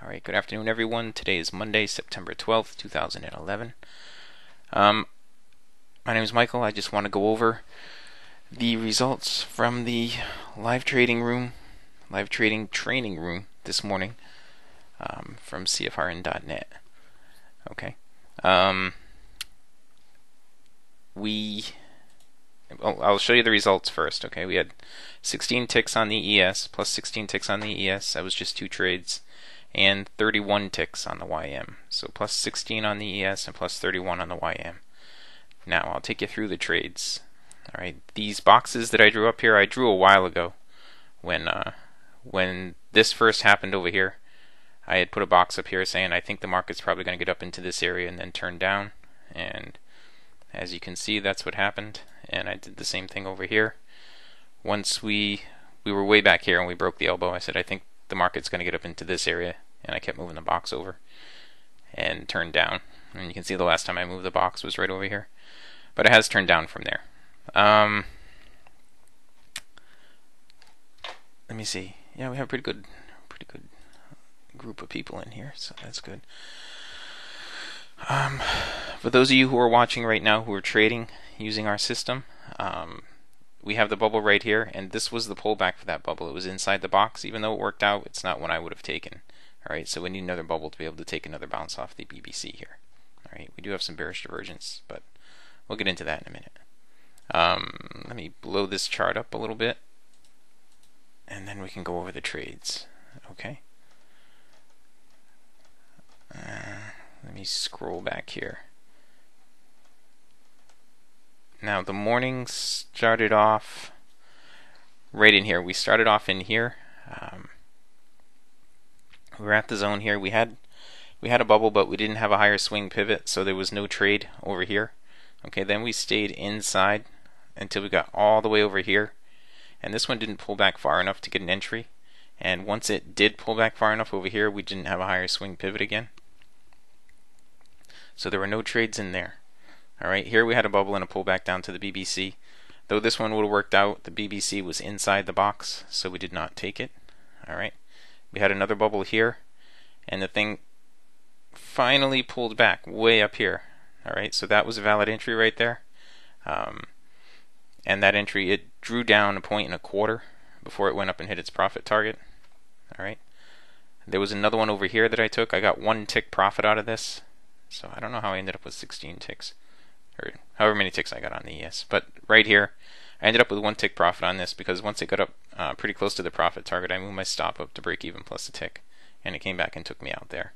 Alright, good afternoon everyone. Today is Monday, September 12th, 2011. My name is Michael. I just want to go over the results from the live trading training room this morning from CFRN.net. Okay. I'll show you the results first. Okay, we had 16 ticks on the ES, plus 16 ticks on the ES. That was just 2 trades. And 31 ticks on the YM. So plus 16 on the ES and plus 31 on the YM. Now I'll take you through the trades. Alright, these boxes that I drew up here, I drew a while ago. When this first happened over here, I had put a box up here saying I think the market's probably going to get up into this area and then turn down. And as you can see, that's what happened. And I did the same thing over here. Once we were way back here and we broke the elbow, I said I think the market's going to get up into this area, and I kept moving the box over and turned down. And you can see the last time I moved the box was right over here, but it has turned down from there. Let me see. Yeah, we have a pretty good group of people in here, so that's good. For those of you who are watching right now who are trading using our system, we have the bubble right here, and this was the pullback for that bubble. It was inside the box. Even though it worked out, it's not one I would have taken. Alright, so we need another bubble to be able to take another bounce off the BBC here. Alright, we do have some bearish divergence, but we'll get into that in a minute. Let me blow this chart up a little bit, and then we can go over the trades. Okay. Let me scroll back here. Now the morning started off right in here. We started off in here. We were at the zone here. We had a bubble, but we didn't have a higher swing pivot, so there was no trade over here. Okay, then we stayed inside until we got all the way over here, and this one didn't pull back far enough to get an entry. And once it did pull back far enough over here, we didn't have a higher swing pivot again. So there were no trades in there. Alright, here we had a bubble and a pullback down to the BBC. Though this one would have worked out, the BBC was inside the box, so we did not take it. Alright, we had another bubble here, and the thing finally pulled back way up here. Alright, so that was a valid entry right there. And that entry, it drew down 1.25 before it went up and hit its profit target. Alright, there was another one over here that I took. I got 1 tick profit out of this, so I don't know how I ended up with 16 ticks. Or however many ticks I got on the ES. But right here, I ended up with 1 tick profit on this because once it got up pretty close to the profit target, I moved my stop up to break even plus a tick, and it came back and took me out there.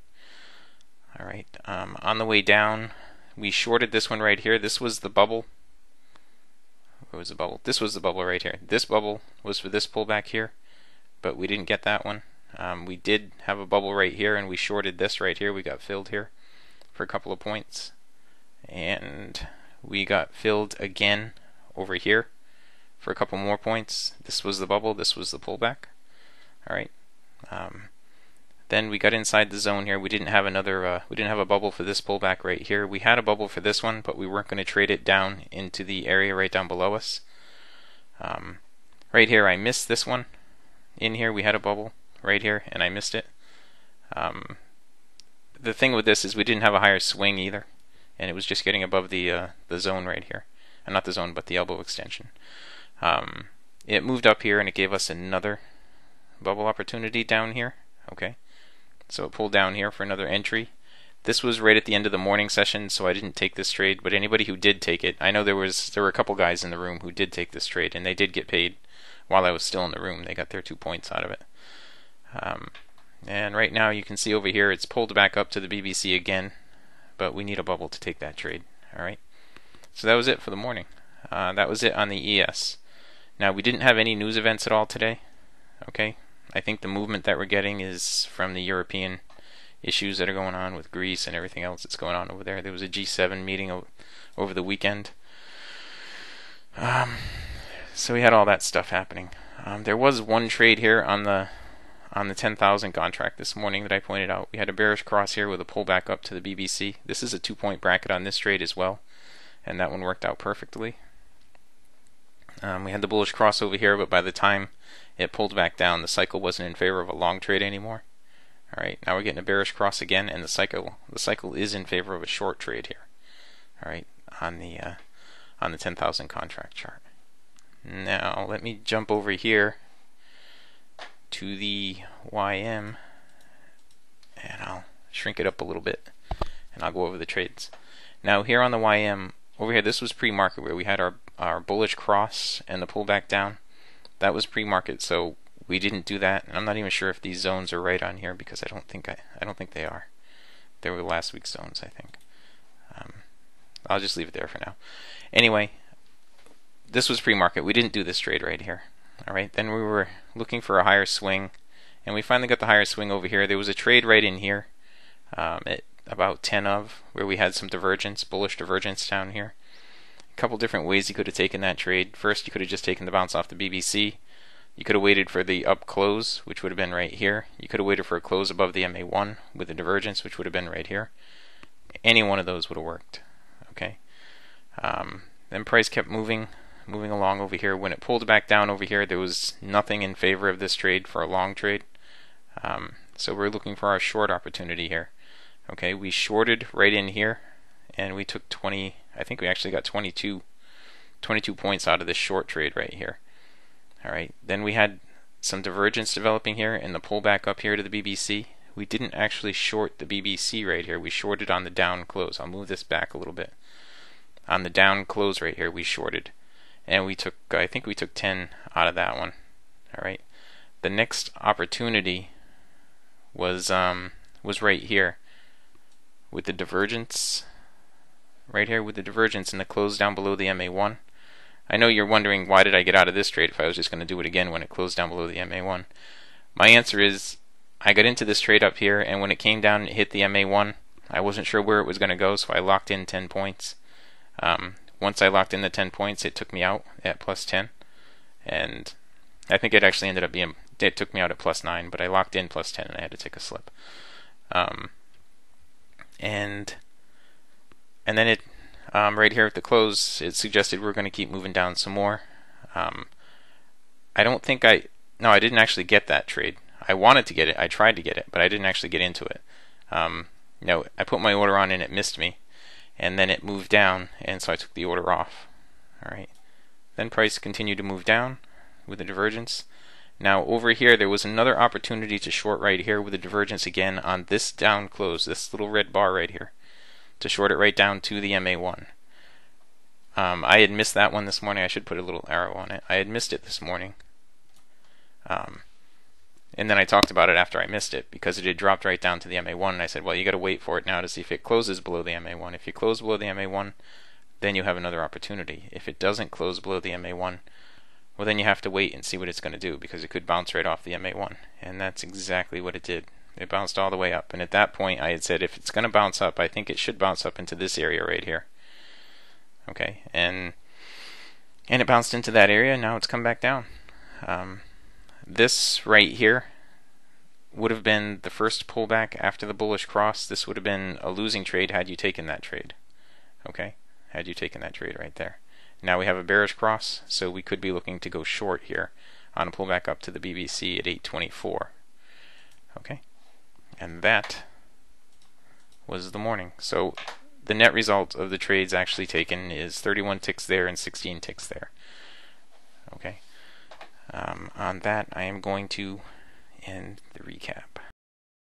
Alright, on the way down, we shorted this one right here. This was the bubble. Where was the bubble? This was the bubble right here. This bubble was for this pullback here, but we didn't get that one. We did have a bubble right here, and we shorted this right here. We got filled here for a couple of points. And we got filled again over here for a couple more points. This was the bubble, this was the pullback. Alright. Then we got inside the zone here. We didn't have a bubble for this pullback right here. We had a bubble for this one, but we weren't going to trade it down into the area right down below us. Right here I missed this one. In here we had a bubble right here, and I missed it. The thing with this is we didn't have a higher swing either, and it was just getting above the zone right here. Not the zone, but the elbow extension. It moved up here and it gave us another bubble opportunity down here. Okay, so it pulled down here for another entry. This was right at the end of the morning session, so I didn't take this trade, but anybody who did take it, I know there were a couple guys in the room who did take this trade, and they did get paid while I was still in the room. They got their 2 points out of it. And right now you can see over here it's pulled back up to the BBC again, but we need a bubble to take that trade. Alright, so that was it for the morning. That was it on the ES. Now we didn't have any news events at all today. Okay, I think the movement that we're getting is from the European issues that are going on with Greece and everything else that's going on over there. There was a G7 meeting over the weekend. So we had all that stuff happening. There was one trade here on the 10,000 contract this morning that I pointed out. We had a bearish cross here with a pullback up to the BBC. This is a 2-point bracket on this trade as well, and that one worked out perfectly. We had the bullish cross over here, but by the time it pulled back down, the cycle wasn't in favor of a long trade anymore. All right, now we're getting a bearish cross again, and the cycle is in favor of a short trade here. All right, on the 10,000 contract chart. Now let me jump over here to the YM, and I'll shrink it up a little bit, and I'll go over the trades. Now here on the YM, over here, this was pre-market where we had our bullish cross and the pullback down. That was pre-market, so we didn't do that, and I'm not even sure if these zones are right on here because I don't think they are. They were last week's zones, I think. I'll just leave it there for now. Anyway, this was pre-market. We didn't do this trade right here. All right, then we were looking for a higher swing, and we finally got the higher swing over here. There was a trade right in here at about 10 of, where we had some divergence, bullish divergence down here. A couple different ways you could have taken that trade. First, you could have just taken the bounce off the BBC. You could have waited for the up close, which would have been right here. You could have waited for a close above the MA1 with a divergence, which would have been right here. Any one of those would have worked. Okay. Then price kept moving along over here. When it pulled back down over here, there was nothing in favor of this trade for a long trade. So we're looking for our short opportunity here. Okay, we shorted right in here, and we took 20. I think we actually got 22 points out of this short trade right here. All right, then we had some divergence developing here and the pullback up here to the BBC. We didn't actually short the BBC right here. We shorted on the down close. I'll move this back a little bit. On the down close right here, we shorted, and we took, I think we took 10 out of that one. All right, the next opportunity was right here with the divergence. Right here with the divergence and the close down below the MA1. I know you're wondering, why did I get out of this trade if I was just going to do it again when it closed down below the MA1? My answer is, I got into this trade up here, and when it came down and hit the MA1, I wasn't sure where it was going to go, so I locked in 10 points. Once I locked in the 10 points, it took me out at plus 10, and I think it actually ended up being, it took me out at plus 9, but I locked in plus 10 and I had to take a slip. And then it, right here at the close, it suggested we're going to keep moving down some more. I don't think no, I didn't actually get that trade. I wanted to get it, I tried to get it, but I didn't actually get into it. No, I put my order on and it missed me, and then it moved down, and so I took the order off. Alright, then price continued to move down with the divergence. Now over here there was another opportunity to short right here with a divergence again on this down close, this little red bar right here, to short it right down to the MA1. I had missed that one this morning. I should put a little arrow on it. I had missed it this morning. And then I talked about it after I missed it because it had dropped right down to the MA1, and I said, well, you got to wait for it now to see if it closes below the MA1. If you close below the MA1, then you have another opportunity. If it doesn't close below the MA1, well, then you have to wait and see what it's going to do because it could bounce right off the MA1. And that's exactly what it did. It bounced all the way up, and at that point I had said, if it's going to bounce up, I think it should bounce up into this area right here. Okay, and it bounced into that area, and now it's come back down. This right here would have been the first pullback after the bullish cross. This would have been a losing trade had you taken that trade. Okay, had you taken that trade right there. Now we have a bearish cross, so we could be looking to go short here on a pullback up to the BBC at 824. Okay, and that was the morning. So the net result of the trades actually taken is 31 ticks there and 16 ticks there. Okay, on that I am going to end the recap.